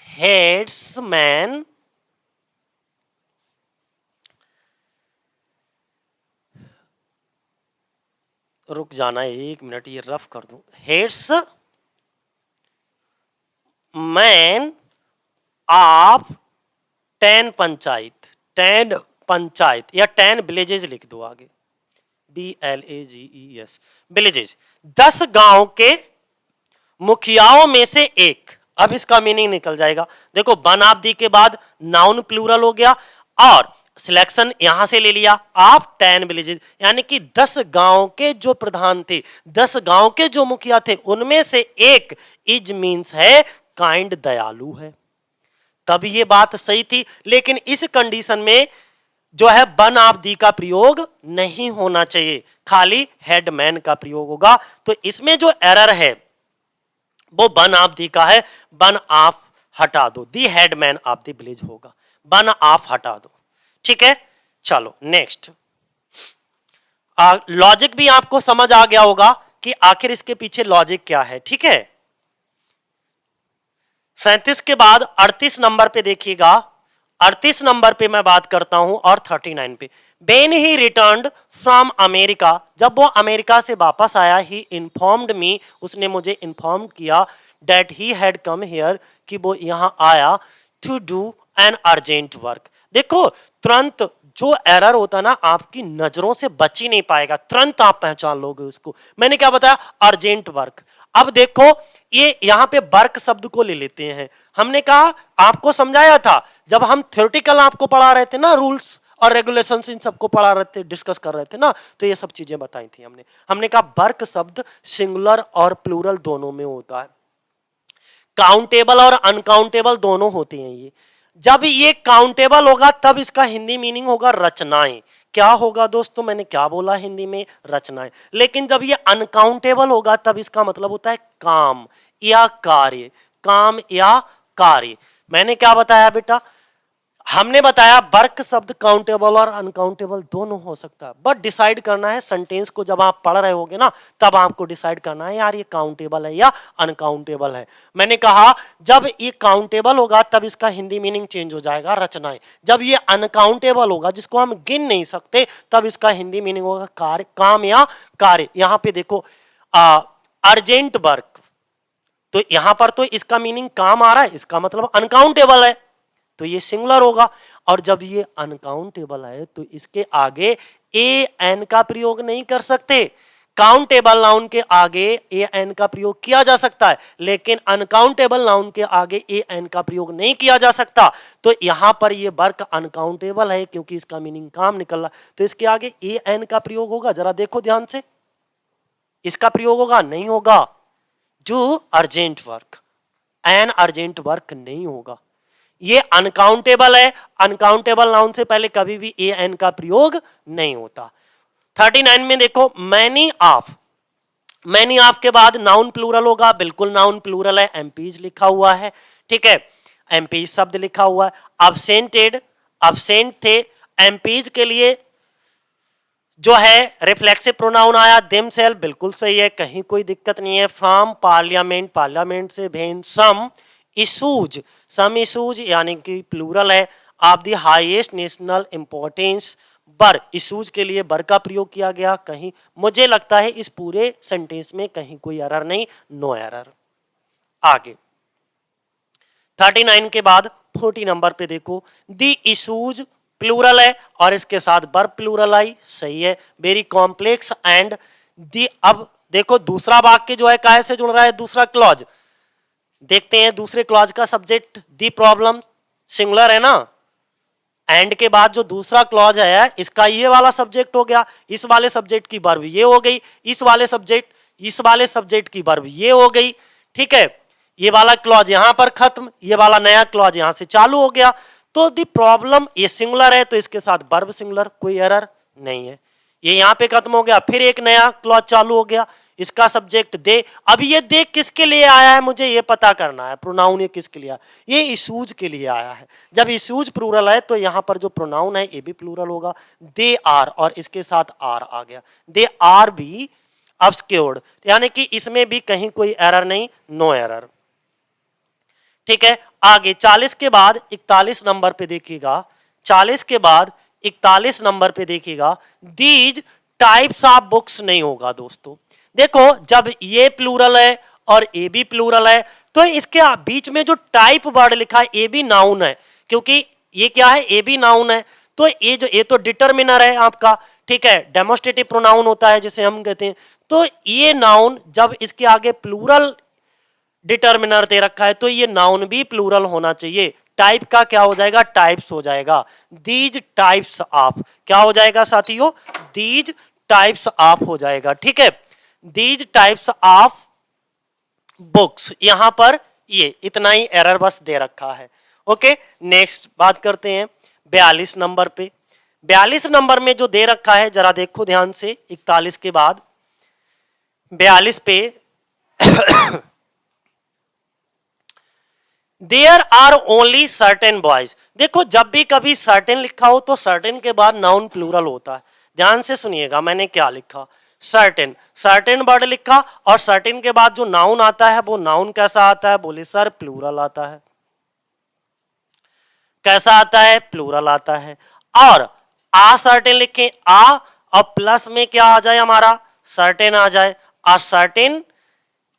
headsman रुक जाना 1 मिनट, ये रफ कर दूं। Headsman of 10 panchayat, 10 panchayat या 10 विलेजेस लिख दो आगे, BLAGES, विलेजेस, 10 गांव के मुखियाओं में से एक। अब इसका मीनिंग निकल जाएगा। देखो वन ऑफ दी के बाद नाउन प्लूरल हो गया, और सिलेक्शन यहां से ले लिया आप 10 विलेजेस, यानी कि 10 गांव के जो प्रधान थे, 10 गांव के जो मुखिया थे, उनमें से एक इज मीन्स है काइंड, दयालु है। तब ये बात सही थी, लेकिन इस कंडीशन में जो है वन ऑफ दी का प्रयोग नहीं होना चाहिए, खाली हेडमैन का प्रयोग होगा। तो इसमें जो एरर है वो वन ऑफ दी का है, वन ऑफ हटा दो, दी हेडमैन ऑफ द विलेज होगा, वन ऑफ हटा दो। ठीक है, चलो नेक्स्ट। लॉजिक भी आपको समझ आ गया होगा कि आखिर इसके पीछे लॉजिक क्या है। ठीक है, 37 के बाद 38 नंबर पे देखिएगा, 38 नंबर पे मैं बात करता हूं, और 39 पे। When he returned from America, जब वो अमेरिका से वापस आया, he informed me, उसने मुझे इन्फॉर्म किया, that he had come here, कि वो यहां आया, to do an urgent work। देखो तुरंत जो एरर होता ना आपकी नजरों से बच ही नहीं पाएगा, तुरंत आप पहचान लोगे उसको। मैंने क्या बताया? Urgent work. अब देखो ये यहां पे वर्क शब्द को ले लेते हैं। हमने कहा, आपको समझाया था जब हम थ्योरेटिकल आपको पढ़ा रहे थे ना, रूल्स और रेगुलेशंस इन सबको पढ़ा रहे थे, डिस्कस कर रहे थे ना, तो ये सब चीजें बताई थी हमने कहा वर्क शब्द सिंगुलर और प्लूरल दोनों में होता है, काउंटेबल और अनकाउंटेबल दोनों होते हैं ये। जब ये काउंटेबल होगा तब इसका हिंदी मीनिंग होगा रचनाएं। क्या होगा दोस्तों? मैंने क्या बोला? हिंदी में रचनाएं। लेकिन जब ये अनकाउंटेबल होगा तब इसका मतलब होता है काम या कार्य, काम या कार्य। मैंने क्या बताया बेटा? हमने बताया वर्क शब्द काउंटेबल और अनकाउंटेबल दोनों हो सकता है, बट डिसाइड करना है सेंटेंस को जब आप पढ़ रहे होगे ना, तब आपको डिसाइड करना है यार ये काउंटेबल है या अनकाउंटेबल है। मैंने कहा जब ये काउंटेबल होगा तब इसका हिंदी मीनिंग चेंज हो जाएगा रचनाएं। जब ये अनकाउंटेबल होगा जिसको हम गिन नहीं सकते, तब इसका हिंदी मीनिंग होगा कार्य, काम या कार्य। यहां पे देखो अर्जेंट वर्क, तो यहां पर तो इसका मीनिंग काम आ रहा है, इसका मतलब अनकाउंटेबल है, तो ये सिंगुलर होगा। और जब ये अनकाउंटेबल है तो इसके आगे ए एन का प्रयोग नहीं कर सकते। काउंटेबल नाउन के आगे ए एन का प्रयोग किया जा सकता है, लेकिन अनकाउंटेबल नाउन के आगे ए एन का प्रयोग नहीं किया जा सकता। तो यहां पर ये वर्क अनकाउंटेबल है क्योंकि इसका मीनिंग काम निकल रहा, तो इसके आगे ए एन का प्रयोग होगा। जरा देखो ध्यान से, इसका प्रयोग होगा? नहीं होगा। जो urgent work, an urgent work नहीं होगा। ये अनकाउंटेबल है, अनकाउंटेबल नाउन से पहले कभी भी ए एन का प्रयोग नहीं होता। 39 में देखो मैनी ऑफ, मैनी ऑफ के बाद नाउन प्लूरल होगा, बिल्कुल नाउन प्लूरल है, एमपीज लिखा हुआ है। ठीक है, एमपीज शब्द लिखा हुआ है। अब्सेंटेड, अब्सेंट थे, एमपीज के लिए जो है रिफ्लेक्सिव प्रोनाउन आया, देमसेल्फ, बिल्कुल सही है, कहीं कोई दिक्कत नहीं है। फ्रॉम पार्लियामेंट, पार्लियामेंट से भेन। सम इशूज, सम इशूज यानी कि प्लूरल है, of the highest national importance, बर, इशूज के लिए बर का प्रयोग किया गया। कहीं मुझे लगता है इस पूरे सेंटेंस में कहीं कोई एरर नहीं, नो एरर। आगे 39 के बाद 40 नंबर पे देखो, दी इशूज प्लूरल है और इसके साथ बर प्लूरल आई, सही है, वेरी कॉम्प्लेक्स एंड दी। अब देखो दूसरा वाक्य जो है काहे से जुड़ रहा है, दूसरा क्लॉज देखते हैं। दूसरे क्लॉज का सब्जेक्ट दी प्रॉब्लम सिंगुलर है ना, एंड के बाद जो दूसरा क्लॉज है इसका ये वाला सब्जेक्ट हो गया, इस वाले सब्जेक्ट की वर्ब ये हो गई, इस वाले सब्जेक्ट की वर्ब ये हो गई। ठीक है, ये वाला क्लॉज यहां पर खत्म, ये वाला नया क्लॉज यहां से चालू हो गया। तो दी प्रॉब्लम ये सिंगुलर है तो इसके साथ वर्ब सिंगुलर, कोई एरर नहीं है। ये यहां पे खत्म हो गया, फिर एक नया क्लॉज चालू हो गया, इसका सब्जेक्ट दे। अब ये दे किसके लिए आया है मुझे ये पता करना है, प्रोनाउन ये किसके लिए आया, ये इशूज के लिए आया है। जब इशूज प्लूरल है तो यहां पर जो प्रोनाउन है ये भी प्लूरल होगा, दे आर, और इसके साथ आर आ गया, दे आर भी ऑब्सक्योर्ड, यानी कि इसमें भी कहीं कोई एरर नहीं, नो एरर। ठीक है, आगे 40 के बाद 41 नंबर पे देखिएगा, 40 के बाद 41 नंबर पे देखिएगा, दीज टाइप्स ऑफ बुक्स नहीं होगा दोस्तों। देखो जब ये प्लूरल है और ए भी प्लूरल है तो इसके बीच में जो टाइप वर्ड लिखा है ए भी नाउन है, क्योंकि ये क्या है, ए भी नाउन है। तो ये तो डिटर्मिनर है आपका, ठीक है, डेमोस्ट्रेटिव प्रोनाउन होता है जिसे हम कहते हैं। तो ये नाउन जब इसके आगे प्लूरल डिटर्मिनर दे रखा है तो ये नाउन भी प्लूरल होना चाहिए। टाइप का क्या हो जाएगा, टाइप्स हो जाएगा, दीज टाइप्स ऑफ, क्या हो जाएगा साथियों, दीज टाइप्स ऑफ हो जाएगा। ठीक है, दीज टाइप्स ऑफ बुक्स, यहां पर ये इतना ही एरर बस दे रखा है। ओके, नेक्स्ट बात करते हैं 42 नंबर पे। 42 नंबर में जो दे रखा है जरा देखो ध्यान से, 41 के बाद 42 पे there are only certain boys. देखो जब भी कभी सर्टेन लिखा हो तो सर्टेन के बाद नाउन प्लूरल होता है। ध्यान से सुनिएगा मैंने क्या लिखा, सर्टेन, सर्टेन वर्ड लिखा और सर्टेन के बाद जो नाउन आता है वो नाउन कैसा आता है, बोले सर प्लूरल आता है। कैसा आता है, प्लूरल आता है। और आ सर्टेन लिखें, आ और प्लस में क्या आ जाए हमारा, सर्टेन आ जाए, आ सर्टेन,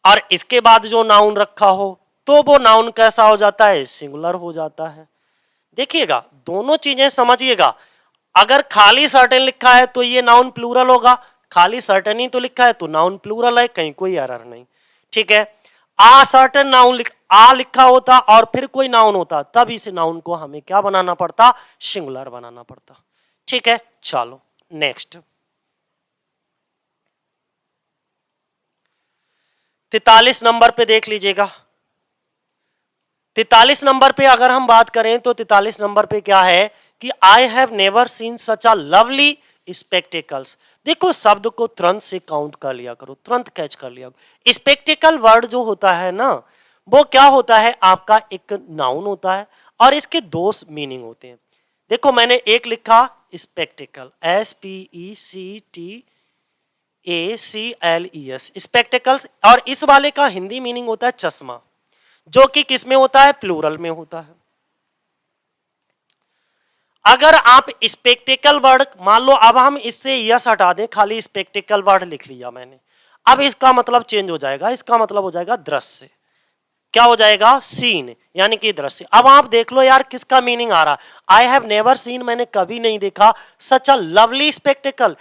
और इसके बाद जो नाउन रखा हो तो वो नाउन कैसा हो जाता है, सिंगुलर हो जाता है। देखिएगा दोनों चीजें समझिएगा, अगर खाली सर्टेन लिखा है तो ये नाउन प्लूरल होगा, खाली सर्टेन ही तो लिखा है तो नाउन प्लूरल है, कहीं कोई एरर नहीं। ठीक है, आ सर्टेन नाउन आ लिखा होता और फिर कोई नाउन होता तब इस नाउन को हमें क्या बनाना पड़ता, सिंगुलर बनाना पड़ता। ठीक है, चलो नेक्स्ट 43 नंबर पे देख लीजिएगा। 43 नंबर पे अगर हम बात करें तो 43 नंबर पे क्या है कि I have never seen such a lovely spectacles. देखो शब्द को तुरंत से काउंट कर लिया करो, तुरंत कैच कर लिया करो। स्पेक्टिकल वर्ड जो होता है ना वो क्या होता है, आपका एक नाउन होता है और इसके दो मीनिंग होते हैं। देखो मैंने एक लिखा स्पेक्टिकल, SPECTACLES, स्पेक्टिकल्स, और इस वाले का हिंदी मीनिंग होता है चश्मा, जो कि किस में होता है, प्लूरल में होता है। अगर आप स्पेक्टिकल वर्ड मान लो, अब हम इससे यस हटा दें, खाली स्पेक्टिकल वर्ड लिख लिया मैंने, अब इसका मतलब चेंज हो जाएगा, इसका मतलब हो जाएगा दृश्य। क्या हो जाएगा, सीन, यानी कि दृश्य। अब आप देख लो यार किसका मीनिंग आ रहा, आई हैव नेवर सीन, मैंने कभी नहीं देखा, सच अ लवली स्पेक्टिकल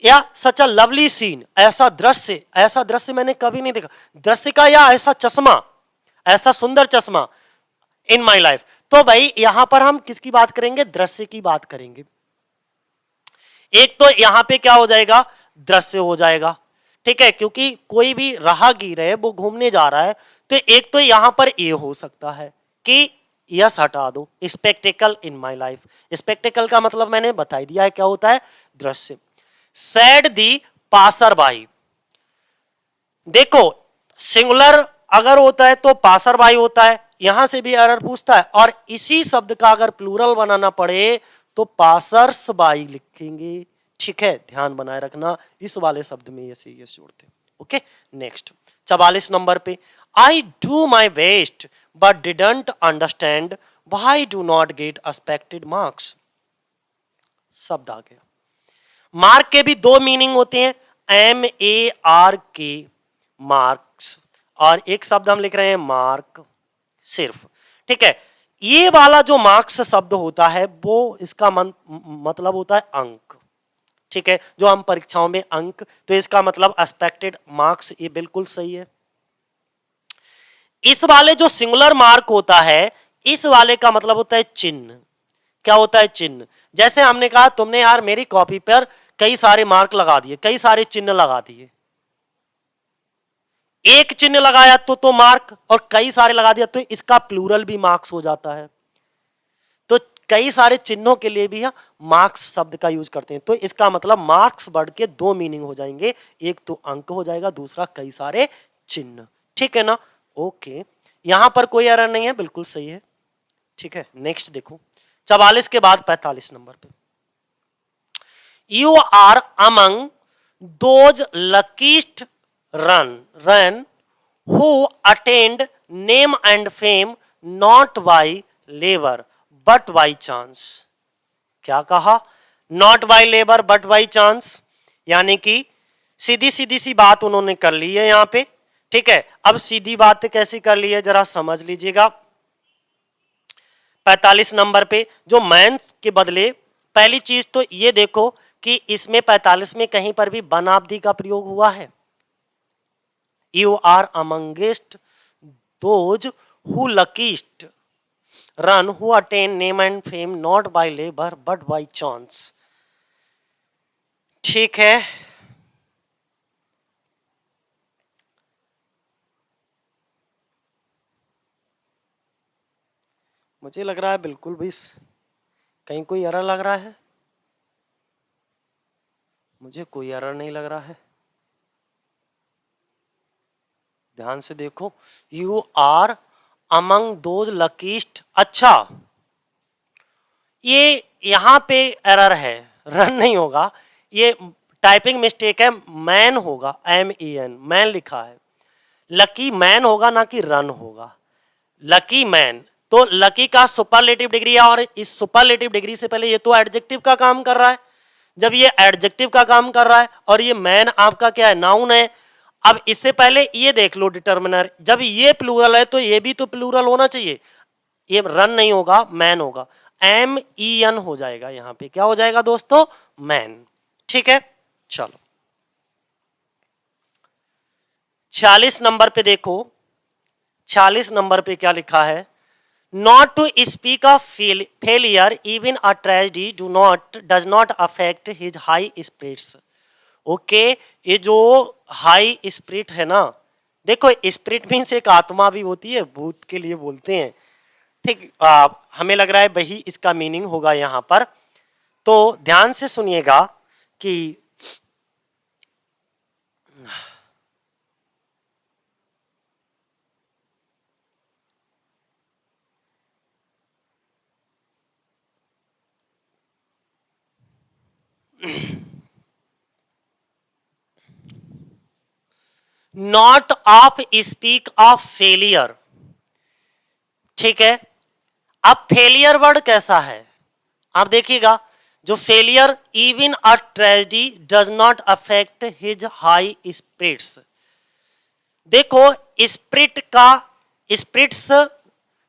या सच अ लवली सीन, ऐसा दृश्य मैंने कभी नहीं देखा, दृश्य का या ऐसा चश्मा, ऐसा सुंदर चश्मा इन माई लाइफ। तो भाई यहां पर हम किसकी बात करेंगे, दृश्य की बात करेंगे। एक तो यहां पे क्या हो जाएगा, दृश्य हो जाएगा, ठीक है, क्योंकि कोई भी राहगीर है वो घूमने जा रहा है, तो एक तो यहां पर ये हो सकता है कि यस हटा दो, spectacled in my life. Spectacled का मतलब मैंने बता दिया है क्या होता है, दृश्य। सैड दी पासर बाई, देखो सिंगुलर अगर होता है तो पासर बाई होता है, यहां से भी एरर पूछता है, और इसी शब्द का अगर प्लूरल बनाना पड़े तो पासर्स बाई लिखेंगे। ठीक है, ध्यान बनाए रखना, इस वाले शब्द में ये से ये जोड़ते। ओके, नेक्स्ट 44 नंबर पे, I do my best but didn't understand why do not gate expected marks. शब्द आ गया। मार्क के भी दो मीनिंग होते हैं, MARK मार्क्स, और एक शब्द हम लिख रहे हैं मार्क सिर्फ। ठीक है, ये वाला जो मार्क्स शब्द होता है वो इसका मतलब होता है अंक। ठीक है, जो हम परीक्षाओं में अंक, तो इसका मतलब एक्सपेक्टेड मार्क्स, ये बिल्कुल सही है। इस वाले जो सिंगुलर मार्क होता है, इस वाले का मतलब होता है चिन्ह। क्या होता है? चिन्ह। जैसे हमने कहा तुमने यार मेरी कॉपी पर कई सारे मार्क लगा दिए, कई सारे चिन्ह लगा दिए। एक चिन्ह लगाया तो मार्क, और कई सारे लगा दिया तो इसका प्लूरल भी मार्क्स हो जाता है। तो कई सारे चिन्हों के लिए भी हम मार्क्स शब्द का यूज करते हैं। तो इसका मतलब मार्क्स वर्ड के दो मीनिंग हो जाएंगे, एक तो अंक हो जाएगा, दूसरा कई सारे चिन्ह। ठीक है ना? ओके, यहां पर कोई एरर नहीं है, बिल्कुल सही है। ठीक है, नेक्स्ट देखो 44 के बाद 45 नंबर पे, you are among those luckiest रन who attained name and fame not by labour but by chance. क्या कहा? Not by labour but by chance, यानी कि सीधी सीधी सी बात उन्होंने कर ली है यहां पे। ठीक है, अब सीधी बात कैसी कर ली है जरा समझ लीजिएगा। 45 नंबर पे जो मैन के बदले, पहली चीज तो ये देखो कि इसमें 45 में कहीं पर भी बनावधि का प्रयोग हुआ है। You are amongst those who luckiest रन who attain name and fame not by labour but by chance. ठीक है, मुझे लग रहा है बिल्कुल भी कहीं कोई एरर लग रहा है। मुझे कोई एरर नहीं लग रहा है, ध्यान से देखो। You are among those luckiest, अच्छा ये यहां पे एरर है, रन नहीं होगा, ये टाइपिंग मिस्टेक है, मैन होगा, MEN, मैन लिखा है। लकी मैन होगा ना कि रन होगा, लकी मैन। तो लकी का सुपरलेटिव डिग्री है, और इस सुपरलेटिव डिग्री से पहले ये तो एडजेक्टिव का काम कर रहा है। जब ये एडजेक्टिव का काम कर रहा है और ये मैन आपका क्या है? नाउन है। अब इससे पहले ये देख लो डिटर्मिनर, जब ये प्लूरल है तो ये भी तो प्लूरल होना चाहिए। ये रन नहीं होगा, मैन होगा, MEN हो जाएगा। यहां पे क्या हो जाएगा दोस्तों? मैन। ठीक है, चलो 46 नंबर पे देखो, 46 नंबर पे क्या लिखा है? Not to speak of failure even a tragedy does not affect his high spirits. Okay, ये जो हाई स्पिरिट है ना, देखो स्पिरिट मीन्स एक आत्मा भी होती है, भूत के लिए बोलते हैं। ठीक, हमें लग रहा है वही इसका मीनिंग होगा यहां पर। तो ध्यान से सुनिएगा कि not of speak of failure. ठीक है, अब फेलियर वर्ड कैसा है आप देखिएगा, जो failure even a tragedy does not affect his high spirits. देखो स्पिरिट का, स्पिरिट्स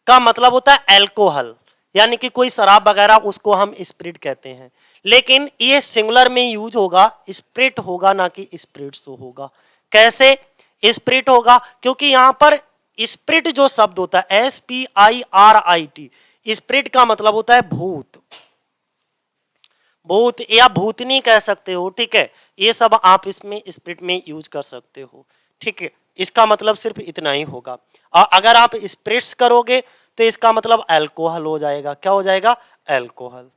का मतलब होता है एल्कोहल, यानी कि कोई शराब वगैरह, उसको हम स्पिरिट कहते हैं। लेकिन ये सिंगुलर में यूज होगा, स्पिरिट होगा ना कि स्पिरिट्स होगा। कैसे स्पिरिट होगा? क्योंकि यहां पर स्पिरिट जो शब्द होता है SPIRIT, स्पिरिट का मतलब होता है भूत, भूत या भूतनी कह सकते हो। ठीक है, ये सब आप इसमें स्पिरिट में यूज कर सकते हो। ठीक है, इसका मतलब सिर्फ इतना ही होगा। और अगर आप स्पिरिट्स करोगे तो इसका मतलब अल्कोहल हो जाएगा। क्या हो जाएगा? अल्कोहल।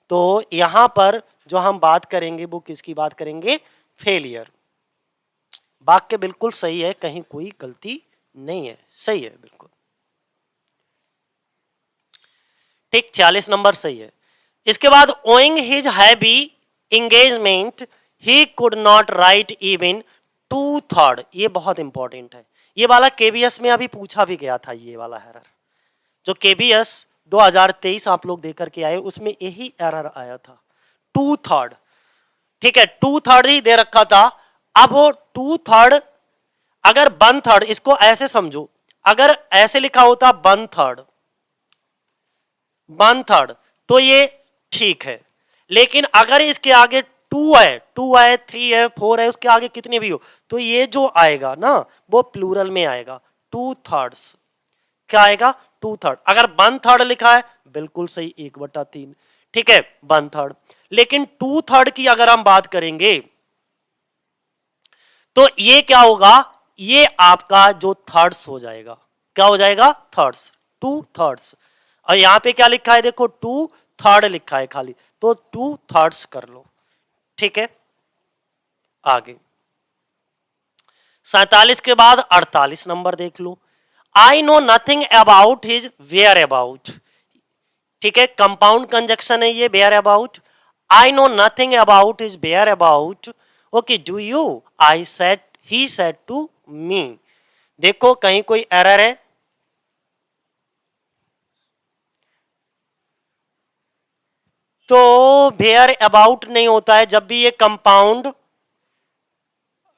तो यहां पर जो हम बात करेंगे वो किसकी बात करेंगे? फेलियर। वाक्य बिल्कुल सही है, कहीं कोई गलती नहीं है, सही है बिल्कुल। ठीक, 46 नंबर सही है। इसके बाद owing his heavy engagement he could not right even 2/3। ये बहुत इंपॉर्टेंट है, ये वाला KBS में अभी पूछा भी गया था। ये वाला एरर जो KBS 2023 आप लोग देकर के आए, उसमें यही एरर आया था, 2/3, ठीक है, 2/3 ही दे रखा था। अब वो 2/3 अगर 1/3, इसको ऐसे समझो, अगर ऐसे लिखा होता 1/3 तो ये ठीक है, लेकिन अगर इसके आगे 2 है, 2 है, 3 है, 4 है, उसके आगे कितने भी हो, तो ये जो आएगा ना वो प्लूरल में आएगा, 2/3। क्या आएगा? 2/3। अगर 1/3 लिखा है बिल्कुल सही, 1/3, ठीक है, 1/3। लेकिन 2/3 की अगर हम बात करेंगे तो ये क्या होगा, ये आपका जो थर्ड्स हो जाएगा, क्या हो जाएगा? थर्ड्स, 2/3। और यहां पे क्या लिखा है देखो, 2/3 लिखा है खाली, तो 2/3 कर लो, ठीक है। आगे 47 के बाद 48 नंबर देख लो। I know nothing about his whereabouts, ठीक है, कंपाउंड कंजक्शन है ये, whereabouts. I know nothing about his whereabouts, okay, do you? I said, he said to me. देखो कहीं कोई एरर है? तो वेयर अबाउट नहीं होता है जब भी ये कंपाउंड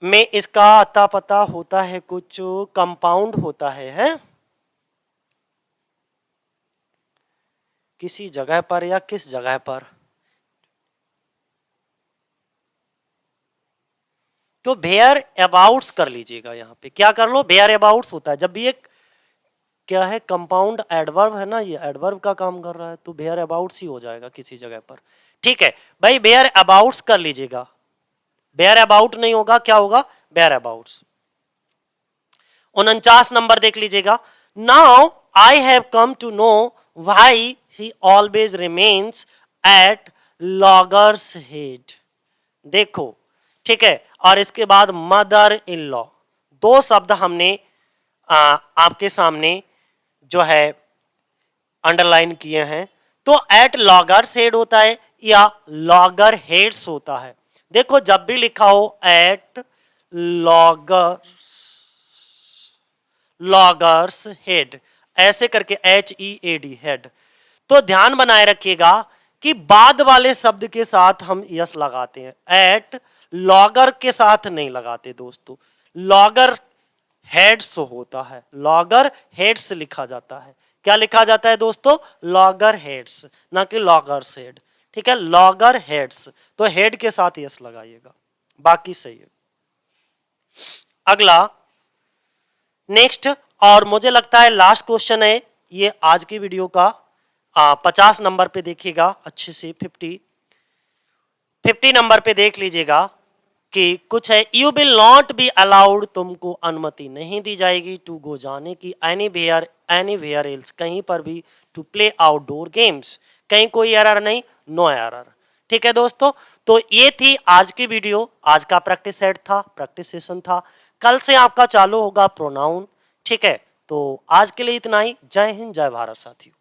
में इसका अता पता होता है, कुछ कंपाउंड होता है किसी जगह पर, या किस जगह पर, तो वेयर अबाउट्स कर लीजिएगा। यहां पे क्या कर लो, वेयर अबाउट्स होता है जब भी एक क्या है, कंपाउंड एडवर्ब है ना, ये एडवर्ब का काम कर रहा है, तो वेयर अबाउट्स ही हो जाएगा किसी जगह पर, ठीक है भाई, वेयर अबाउट्स कर लीजिएगा। वेयर अबाउट नहीं होगा, क्या होगा? Where abouts. 49 नंबर देख लीजिएगा। Now I have come to know why he always remains at loggers head. देखो, ठीक है, और इसके बाद मदर इन लॉ, दो शब्द हमने आपके सामने जो है अंडरलाइन किए हैं। तो एट लॉगर्स हेड होता है या लॉगर हेड्स होता है। देखो जब भी लिखा हो एट लॉगर्स हेड ऐसे करके, HEAD हेड, तो ध्यान बनाए रखिएगा कि बाद वाले शब्द के साथ हम यस लगाते हैं, एट लॉगर के साथ नहीं लगाते दोस्तों। लॉगर हेड्स होता है, लॉगर हेड्स लिखा जाता है। क्या लिखा जाता है दोस्तों? लॉगर हेड्स, ना कि लॉगर्स हेड, ठीक है, लॉगर हेड्स, तो हेड के साथ यस लगाइएगा, बाकी सही है। अगला नेक्स्ट, और मुझे लगता है लास्ट क्वेश्चन है ये आज की वीडियो का। 50 नंबर पे देखिएगा अच्छे से, 50 नंबर पे देख लीजिएगा कि कुछ है, you will not be allowed, तुमको अनुमति नहीं दी जाएगी टू गो, जाने की, एनी वेयर एल्स, कहीं पर भी, टू प्ले आउटडोर गेम्स, कहीं कोई एरर नहीं, नो एरर, ठीक है दोस्तों। तो ये थी आज की वीडियो, आज का प्रैक्टिस सेट था, प्रैक्टिस सेशन था। कल से आपका चालू होगा प्रोनाउन, ठीक है। तो आज के लिए इतना ही। जय हिंद, जय भारत साथियों।